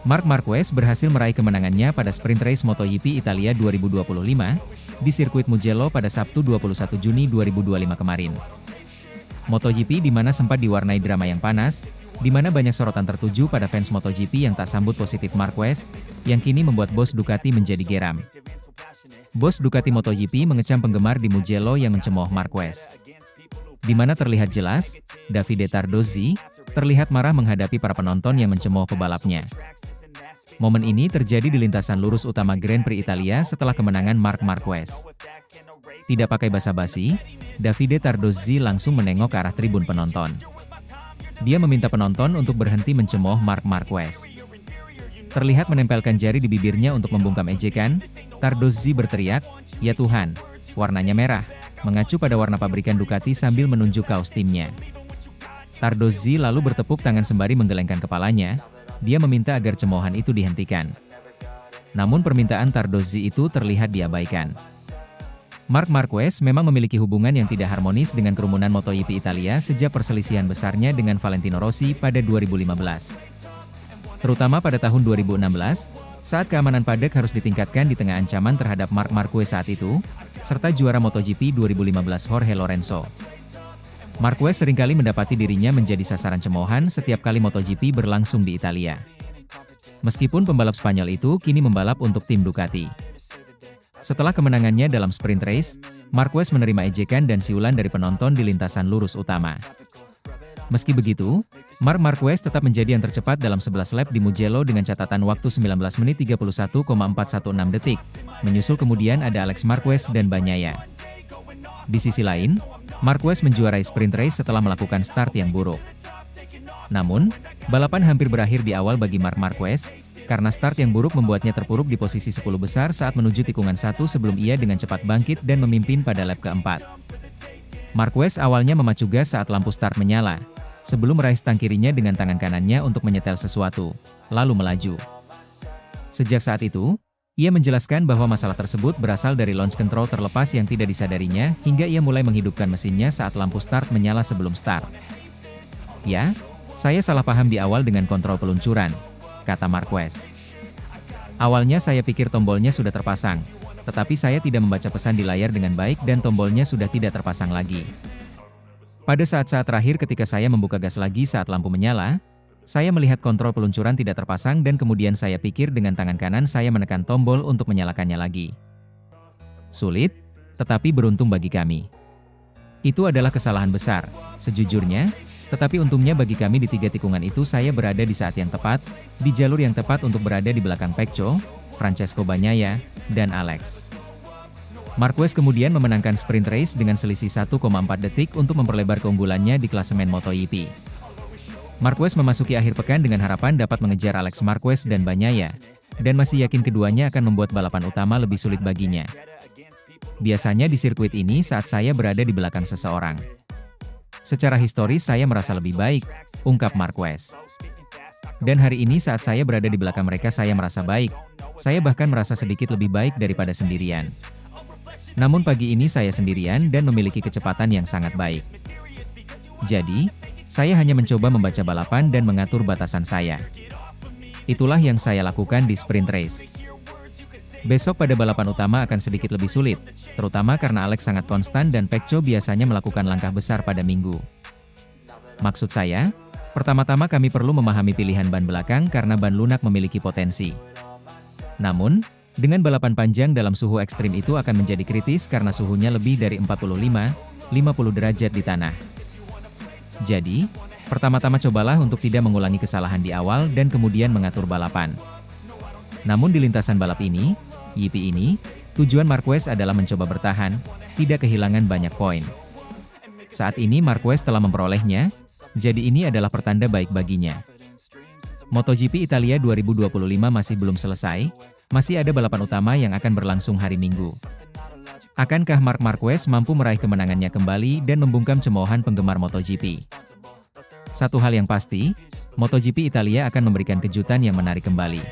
Marc Marquez berhasil meraih kemenangannya pada sprint race MotoGP Italia 2025 di sirkuit Mugello pada Sabtu 21 Juni 2025 kemarin. MotoGP di mana sempat diwarnai drama yang panas, di mana banyak sorotan tertuju pada fans MotoGP yang tak sambut positif Marquez, yang kini membuat bos Ducati menjadi geram. Bos Ducati MotoGP mengecam penggemar di Mugello yang mencemooh Marquez. Di mana terlihat jelas, Davide Tardozzi terlihat marah menghadapi para penonton yang mencemooh pebalapnya. Momen ini terjadi di lintasan lurus utama Grand Prix Italia setelah kemenangan Marc Marquez. Tidak pakai basa-basi, Davide Tardozzi langsung menengok ke arah tribun penonton. Dia meminta penonton untuk berhenti mencemooh Marc Marquez. Terlihat menempelkan jari di bibirnya untuk membungkam ejekan, Tardozzi berteriak, "Ya Tuhan, warnanya merah," mengacu pada warna pabrikan Ducati sambil menunjuk kaos timnya. Tardozzi lalu bertepuk tangan sembari menggelengkan kepalanya, dia meminta agar cemoohan itu dihentikan. Namun permintaan Tardozzi itu terlihat diabaikan. Marc Marquez memang memiliki hubungan yang tidak harmonis dengan kerumunan MotoGP Italia sejak perselisihan besarnya dengan Valentino Rossi pada 2015. Terutama pada tahun 2016, saat keamanan paddock harus ditingkatkan di tengah ancaman terhadap Marc Marquez saat itu, serta juara MotoGP 2015 Jorge Lorenzo. Marquez seringkali mendapati dirinya menjadi sasaran cemoohan setiap kali MotoGP berlangsung di Italia. Meskipun pembalap Spanyol itu kini membalap untuk tim Ducati. Setelah kemenangannya dalam sprint race, Marquez menerima ejekan dan siulan dari penonton di lintasan lurus utama. Meski begitu, Marc Marquez tetap menjadi yang tercepat dalam 11 lap di Mugello dengan catatan waktu 19 menit 31,416 detik. Menyusul kemudian ada Alex Marquez dan Bagnaia. Di sisi lain, Marquez menjuarai sprint race setelah melakukan start yang buruk. Namun, balapan hampir berakhir di awal bagi Marc Marquez, karena start yang buruk membuatnya terpuruk di posisi 10 besar saat menuju tikungan 1 sebelum ia dengan cepat bangkit dan memimpin pada lap keempat. Marquez awalnya memacu gas saat lampu start menyala, sebelum meraih stang kirinya dengan tangan kanannya untuk menyetel sesuatu, lalu melaju. Sejak saat itu, ia menjelaskan bahwa masalah tersebut berasal dari launch control terlepas yang tidak disadarinya hingga ia mulai menghidupkan mesinnya saat lampu start menyala sebelum start. "Ya, saya salah paham di awal dengan kontrol peluncuran," kata Marquez. "Awalnya saya pikir tombolnya sudah terpasang, tetapi saya tidak membaca pesan di layar dengan baik dan tombolnya sudah tidak terpasang lagi. Pada saat-saat terakhir ketika saya membuka gas lagi saat lampu menyala, saya melihat kontrol peluncuran tidak terpasang dan kemudian saya pikir dengan tangan kanan saya menekan tombol untuk menyalakannya lagi. Sulit, tetapi beruntung bagi kami. Itu adalah kesalahan besar, sejujurnya, tetapi untungnya bagi kami di 3 tikungan itu saya berada di saat yang tepat, di jalur yang tepat untuk berada di belakang Pecco, Francesco Bagnaia, dan Alex." Marquez kemudian memenangkan sprint race dengan selisih 1,4 detik untuk memperlebar keunggulannya di klasemen MotoGP. Marquez memasuki akhir pekan dengan harapan dapat mengejar Alex Marquez dan Bagnaia, dan masih yakin keduanya akan membuat balapan utama lebih sulit baginya. "Biasanya di sirkuit ini saat saya berada di belakang seseorang. Secara historis saya merasa lebih baik," ungkap Marquez. "Dan hari ini saat saya berada di belakang mereka saya merasa baik, saya bahkan merasa sedikit lebih baik daripada sendirian. Namun pagi ini saya sendirian dan memiliki kecepatan yang sangat baik. Jadi, saya hanya mencoba membaca balapan dan mengatur batasan saya. Itulah yang saya lakukan di sprint race. Besok pada balapan utama akan sedikit lebih sulit, terutama karena Alex sangat konstan dan Pecco biasanya melakukan langkah besar pada minggu. Maksud saya, pertama-tama kami perlu memahami pilihan ban belakang karena ban lunak memiliki potensi. Namun, dengan balapan panjang dalam suhu ekstrim itu akan menjadi kritis karena suhunya lebih dari 45-50 derajat di tanah. Jadi, pertama-tama cobalah untuk tidak mengulangi kesalahan di awal dan kemudian mengatur balapan. Namun di lintasan balap ini, GP ini, tujuan Marquez adalah mencoba bertahan, tidak kehilangan banyak poin. Saat ini Marquez telah memperolehnya, jadi ini adalah pertanda baik baginya. MotoGP Italia 2025 masih belum selesai, masih ada balapan utama yang akan berlangsung hari Minggu. Akankah Marc Marquez mampu meraih kemenangannya kembali dan membungkam cemoohan penggemar MotoGP? Satu hal yang pasti, MotoGP Italia akan memberikan kejutan yang menarik kembali.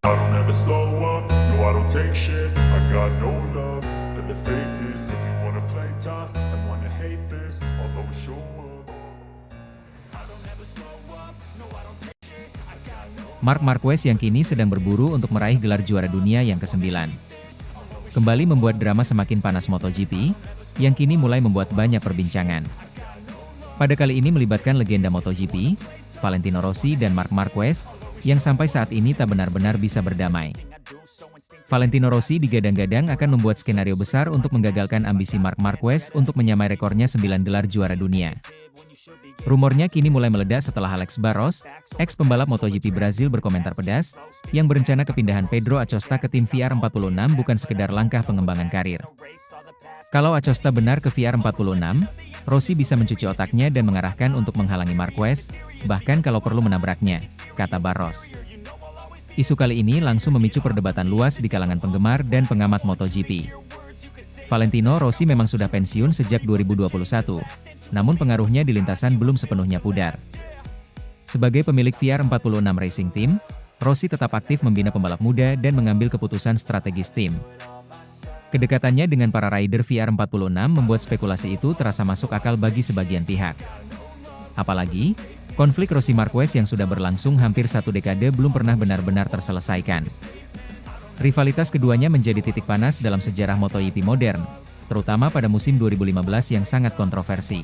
I don't ever slow up, no I don't take shit, I got no love for the fakeness. If you wanna play tough and wanna hate this, I'll always show up. I don't ever slow up, no I don't take shit, I got no Marc Marquez yang kini sedang berburu untuk meraih gelar juara dunia yang ke-9. Kembali membuat drama semakin panas MotoGP, yang kini mulai membuat banyak perbincangan. Pada kali ini melibatkan legenda MotoGP, Valentino Rossi dan Marc Marquez, yang sampai saat ini tak benar-benar bisa berdamai. Valentino Rossi digadang-gadang akan membuat skenario besar untuk menggagalkan ambisi Marc Marquez untuk menyamai rekornya 9 gelar juara dunia. Rumornya kini mulai meledak setelah Alex Barros, ex-pembalap MotoGP Brazil berkomentar pedas, yang berencana kepindahan Pedro Acosta ke tim VR46 bukan sekedar langkah pengembangan karir. Kalau Acosta benar ke VR46, Rossi bisa mencuci otaknya dan mengarahkan untuk menghalangi Marquez, bahkan kalau perlu menabraknya, kata Barros. Isu kali ini langsung memicu perdebatan luas di kalangan penggemar dan pengamat MotoGP. Valentino Rossi memang sudah pensiun sejak 2021, namun pengaruhnya di lintasan belum sepenuhnya pudar. Sebagai pemilik VR46 Racing Team, Rossi tetap aktif membina pembalap muda dan mengambil keputusan strategis tim. Kedekatannya dengan para rider VR46 membuat spekulasi itu terasa masuk akal bagi sebagian pihak. Apalagi, konflik Rossi Marquez yang sudah berlangsung hampir 1 dekade belum pernah benar-benar terselesaikan. Rivalitas keduanya menjadi titik panas dalam sejarah MotoGP modern, terutama pada musim 2015 yang sangat kontroversi.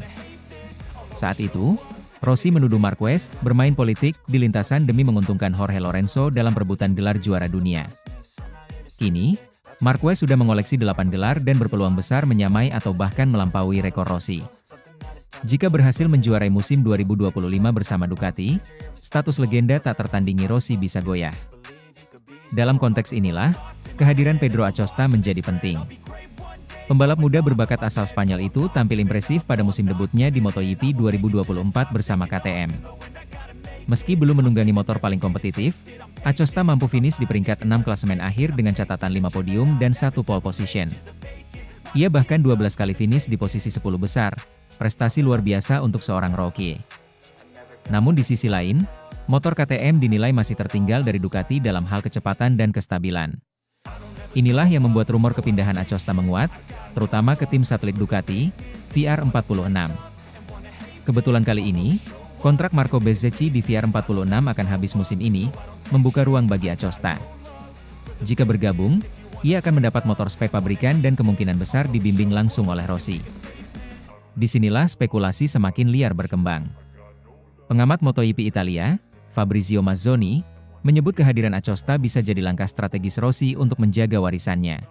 Saat itu, Rossi menuduh Marquez bermain politik di lintasan demi menguntungkan Jorge Lorenzo dalam perebutan gelar juara dunia. Kini, Marquez sudah mengoleksi 8 gelar dan berpeluang besar menyamai atau bahkan melampaui rekor Rossi. Jika berhasil menjuarai musim 2025 bersama Ducati, status legenda tak tertandingi Rossi bisa goyah. Dalam konteks inilah, kehadiran Pedro Acosta menjadi penting. Pembalap muda berbakat asal Spanyol itu tampil impresif pada musim debutnya di MotoGP 2024 bersama KTM. Meski belum menunggangi motor paling kompetitif, Acosta mampu finish di peringkat 6 klasemen akhir dengan catatan 5 podium dan 1 pole position. Ia bahkan 12 kali finish di posisi 10 besar, prestasi luar biasa untuk seorang rookie. Namun di sisi lain, motor KTM dinilai masih tertinggal dari Ducati dalam hal kecepatan dan kestabilan. Inilah yang membuat rumor kepindahan Acosta menguat, terutama ke tim satelit Ducati, VR46. Kebetulan kali ini, kontrak Marco Bezzecchi di VR46 akan habis musim ini, membuka ruang bagi Acosta. Jika bergabung, ia akan mendapat motor spek pabrikan dan kemungkinan besar dibimbing langsung oleh Rossi. Disinilah spekulasi semakin liar berkembang. Pengamat MotoGP Italia, Fabrizio Mazzoni, menyebut kehadiran Acosta bisa jadi langkah strategis Rossi untuk menjaga warisannya.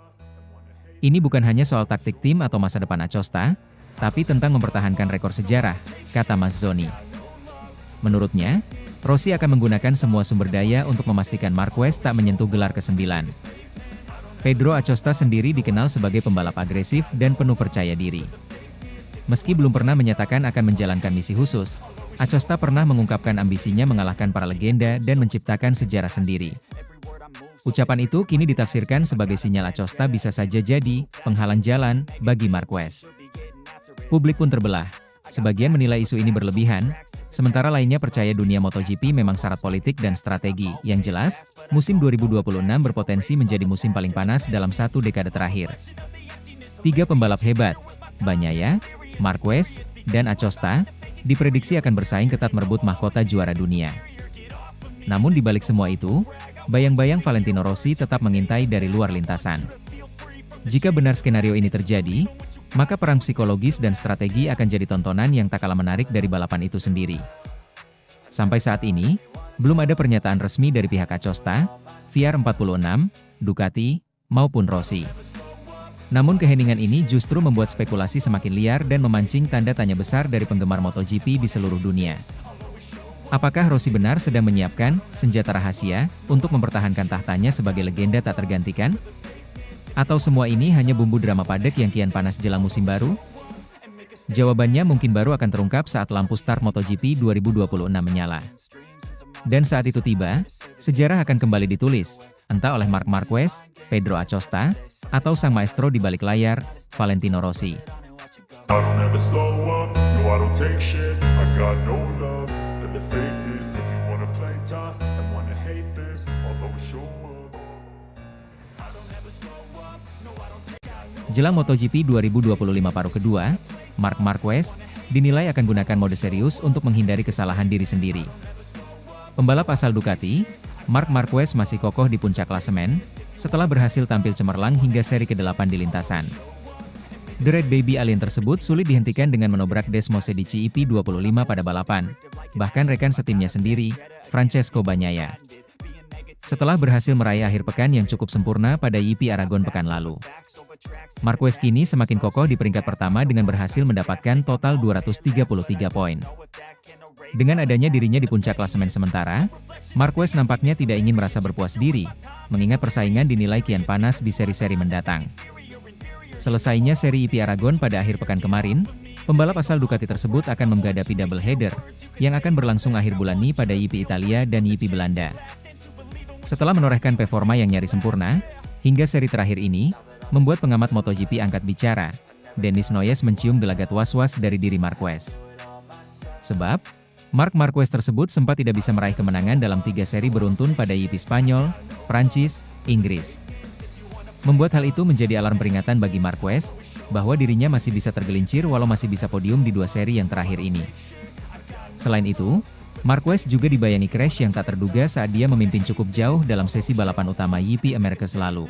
Ini bukan hanya soal taktik tim atau masa depan Acosta, tapi tentang mempertahankan rekor sejarah, kata Mazzoni. Menurutnya, Rossi akan menggunakan semua sumber daya untuk memastikan Marquez tak menyentuh gelar ke-9. Pedro Acosta sendiri dikenal sebagai pembalap agresif dan penuh percaya diri. Meski belum pernah menyatakan akan menjalankan misi khusus, Acosta pernah mengungkapkan ambisinya mengalahkan para legenda dan menciptakan sejarah sendiri. Ucapan itu kini ditafsirkan sebagai sinyal Acosta bisa saja jadi penghalang jalan bagi Marquez. Publik pun terbelah. Sebagian menilai isu ini berlebihan, sementara lainnya percaya dunia MotoGP memang syarat politik dan strategi. Yang jelas, musim 2026 berpotensi menjadi musim paling panas dalam 1 dekade terakhir. 3 pembalap hebat, Bagnaia, Marquez, dan Acosta, diprediksi akan bersaing ketat merebut mahkota juara dunia. Namun di balik semua itu, bayang-bayang Valentino Rossi tetap mengintai dari luar lintasan. Jika benar skenario ini terjadi, maka perang psikologis dan strategi akan jadi tontonan yang tak kalah menarik dari balapan itu sendiri. Sampai saat ini, belum ada pernyataan resmi dari pihak Acosta, VR46, Ducati, maupun Rossi. Namun keheningan ini justru membuat spekulasi semakin liar dan memancing tanda tanya besar dari penggemar MotoGP di seluruh dunia. Apakah Rossi benar sedang menyiapkan senjata rahasia untuk mempertahankan tahtanya sebagai legenda tak tergantikan? Atau semua ini hanya bumbu drama padek yang kian panas jelang musim baru? Jawabannya mungkin baru akan terungkap saat lampu start MotoGP 2026 menyala. Dan saat itu tiba, sejarah akan kembali ditulis, entah oleh Marc Marquez, Pedro Acosta, atau sang maestro di balik layar, Valentino Rossi. I don't ever slow up, no I don't take shit. I got no love for the fakeness. If you wanna play tough and wanna hate this, I'll always show up. Jelang MotoGP 2025 paruh kedua, Marc Marquez dinilai akan gunakan mode serius untuk menghindari kesalahan diri sendiri. Pembalap asal Ducati, Marc Marquez masih kokoh di puncak klasemen, setelah berhasil tampil cemerlang hingga seri ke-8 di lintasan. The Red Baby Alien tersebut sulit dihentikan dengan menobrak Desmose di CEP25 pada balapan, bahkan rekan setimnya sendiri, Francesco Bagnaia. Setelah berhasil meraih akhir pekan yang cukup sempurna pada YP Aragon pekan lalu, Marquez kini semakin kokoh di peringkat pertama dengan berhasil mendapatkan total 233 poin. Dengan adanya dirinya di puncak klasemen sementara, Marquez nampaknya tidak ingin merasa berpuas diri, mengingat persaingan dinilai kian panas di seri-seri mendatang. Selesainya seri YP Aragon pada akhir pekan kemarin, pembalap asal Ducati tersebut akan menghadapi double header, yang akan berlangsung akhir bulan ini pada YP Italia dan YP Belanda. Setelah menorehkan performa yang nyaris sempurna, hingga seri terakhir ini, membuat pengamat MotoGP angkat bicara, Denis Noyes mencium gelagat was-was dari diri Marquez. Sebab, Marc Marquez tersebut sempat tidak bisa meraih kemenangan dalam 3 seri beruntun pada YP Spanyol, Prancis, Inggris. Membuat hal itu menjadi alarm peringatan bagi Marquez, bahwa dirinya masih bisa tergelincir walau masih bisa podium di 2 seri yang terakhir ini. Selain itu, Marquez juga dibayangi crash yang tak terduga saat dia memimpin cukup jauh dalam sesi balapan utama YP Americas lalu.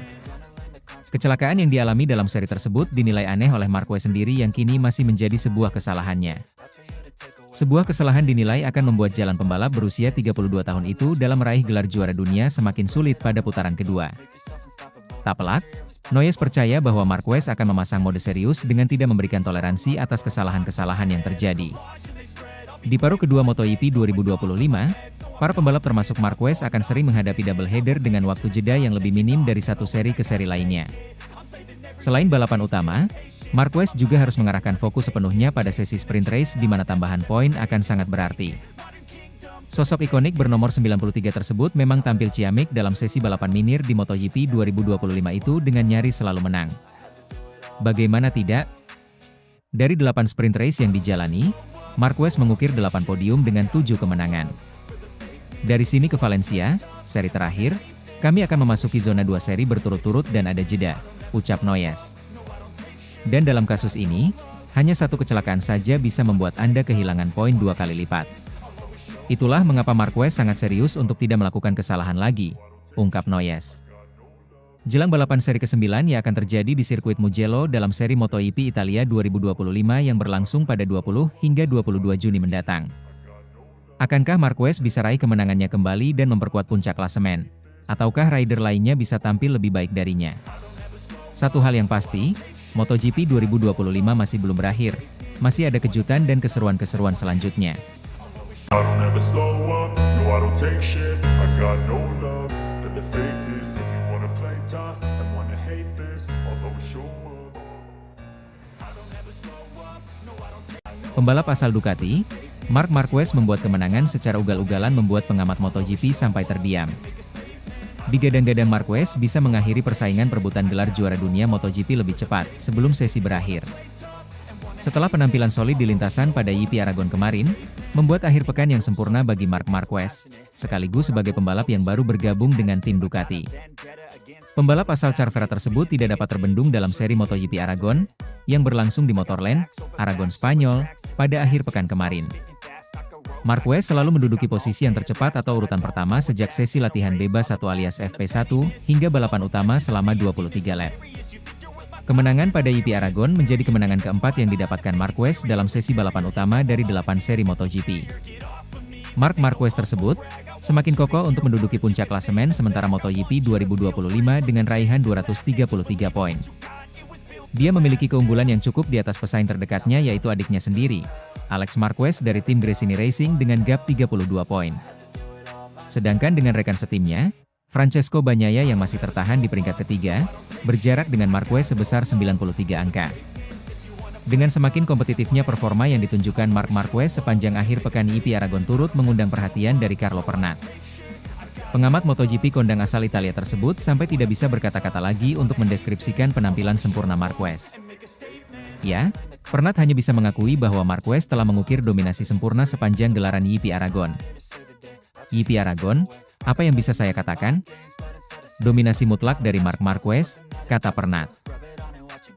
Kecelakaan yang dialami dalam seri tersebut dinilai aneh oleh Marquez sendiri yang kini masih menjadi sebuah kesalahannya. Sebuah kesalahan dinilai akan membuat jalan pembalap berusia 32 tahun itu dalam meraih gelar juara dunia semakin sulit pada putaran kedua. Tak pelak, Noyes percaya bahwa Marquez akan memasang mode serius dengan tidak memberikan toleransi atas kesalahan-kesalahan yang terjadi. Di paruh kedua MotoGP 2025, para pembalap termasuk Marquez akan sering menghadapi double header dengan waktu jeda yang lebih minim dari satu seri ke seri lainnya. Selain balapan utama, Marquez juga harus mengarahkan fokus sepenuhnya pada sesi sprint race di mana tambahan poin akan sangat berarti. Sosok ikonik bernomor 93 tersebut memang tampil ciamik dalam sesi balapan minor di MotoGP 2025 itu dengan nyaris selalu menang. Bagaimana tidak? Dari 8 sprint race yang dijalani, Marquez mengukir 8 podium dengan 7 kemenangan. Dari sini ke Valencia, seri terakhir, kami akan memasuki zona 2 seri berturut-turut dan ada jeda, ucap Noyes. Dan dalam kasus ini, hanya satu kecelakaan saja bisa membuat Anda kehilangan poin 2 kali lipat. Itulah mengapa Marquez sangat serius untuk tidak melakukan kesalahan lagi, ungkap Noyes. Jelang balapan seri ke-9 yang akan terjadi di sirkuit Mugello dalam seri MotoGP Italia 2025 yang berlangsung pada 20 hingga 22 Juni mendatang. Akankah Marquez bisa raih kemenangannya kembali dan memperkuat puncak klasemen? Ataukah rider lainnya bisa tampil lebih baik darinya? Satu hal yang pasti, MotoGP 2025 masih belum berakhir. Masih ada kejutan dan keseruan-keseruan selanjutnya. I don't ever slow up, no I don't take shit. I got no love for the fakeness. If you wanna play tough and wanna hate this, I'll always show up. Pembalap asal Ducati, Marc Marquez membuat kemenangan secara ugal-ugalan membuat pengamat MotoGP sampai terdiam. Digadang-gadang Marquez bisa mengakhiri persaingan perebutan gelar juara dunia MotoGP lebih cepat sebelum sesi berakhir. Setelah penampilan solid di lintasan pada YP Aragon kemarin, membuat akhir pekan yang sempurna bagi Marc Marquez, sekaligus sebagai pembalap yang baru bergabung dengan tim Ducati. Pembalap asal Cervera tersebut tidak dapat terbendung dalam seri MotoGP Aragon, yang berlangsung di Motorland, Aragon Spanyol, pada akhir pekan kemarin. Marquez selalu menduduki posisi yang tercepat atau urutan pertama sejak sesi latihan bebas 1 alias FP1 hingga balapan utama selama 23 lap. Kemenangan pada YP Aragon menjadi kemenangan keempat yang didapatkan Marquez dalam sesi balapan utama dari 8 seri MotoGP. Marc Marquez tersebut semakin kokoh untuk menduduki puncak klasemen sementara MotoGP 2025 dengan raihan 233 poin. Dia memiliki keunggulan yang cukup di atas pesaing terdekatnya yaitu adiknya sendiri, Alex Marquez dari tim Gresini Racing dengan gap 32 poin. Sedangkan dengan rekan setimnya, Francesco Bagnaia yang masih tertahan di peringkat ketiga, berjarak dengan Marquez sebesar 93 angka. Dengan semakin kompetitifnya performa yang ditunjukkan Marc Marquez sepanjang akhir pekan YP Aragon turut mengundang perhatian dari Carlo Pernat. Pengamat MotoGP kondang asal Italia tersebut sampai tidak bisa berkata-kata lagi untuk mendeskripsikan penampilan sempurna Marquez. Ya, Pernat hanya bisa mengakui bahwa Marquez telah mengukir dominasi sempurna sepanjang gelaran YP Aragon. YP Aragon, apa yang bisa saya katakan? Dominasi mutlak dari Marc Marquez, kata Pernat.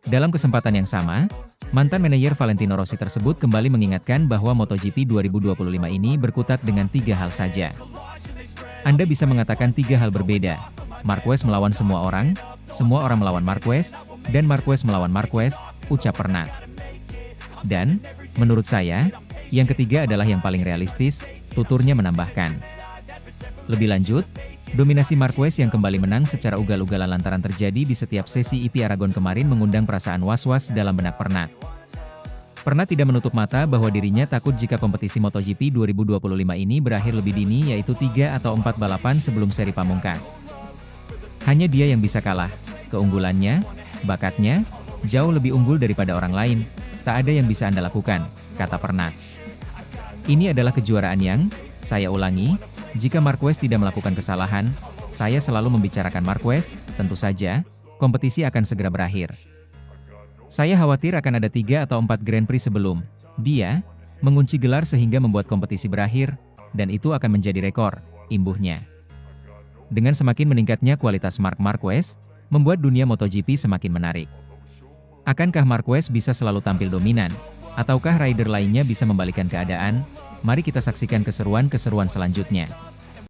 Dalam kesempatan yang sama, mantan manajer Valentino Rossi tersebut kembali mengingatkan bahwa MotoGP 2025 ini berkutat dengan 3 hal saja. Anda bisa mengatakan tiga hal berbeda. Marquez melawan semua orang melawan Marquez, dan Marquez melawan Marquez, ucap Pernat. Dan, menurut saya, yang ketiga adalah yang paling realistis, tuturnya menambahkan. Lebih lanjut, dominasi Marquez yang kembali menang secara ugal-ugalan lantaran terjadi di setiap sesi IP Aragon kemarin mengundang perasaan was-was dalam benak Pernat. Pernat tidak menutup mata bahwa dirinya takut jika kompetisi MotoGP 2025 ini berakhir lebih dini yaitu 3 atau 4 balapan sebelum seri pamungkas. Hanya dia yang bisa kalah, keunggulannya, bakatnya, jauh lebih unggul daripada orang lain, tak ada yang bisa Anda lakukan, kata Pernat. Ini adalah kejuaraan yang, saya ulangi, jika Marquez tidak melakukan kesalahan, saya selalu membicarakan Marquez, tentu saja, kompetisi akan segera berakhir. Saya khawatir akan ada 3 atau 4 Grand Prix sebelum dia mengunci gelar sehingga membuat kompetisi berakhir, dan itu akan menjadi rekor, imbuhnya. Dengan semakin meningkatnya kualitas Marc Marquez, membuat dunia MotoGP semakin menarik. Akankah Marquez bisa selalu tampil dominan? Ataukah rider lainnya bisa membalikan keadaan? Mari kita saksikan keseruan-keseruan selanjutnya.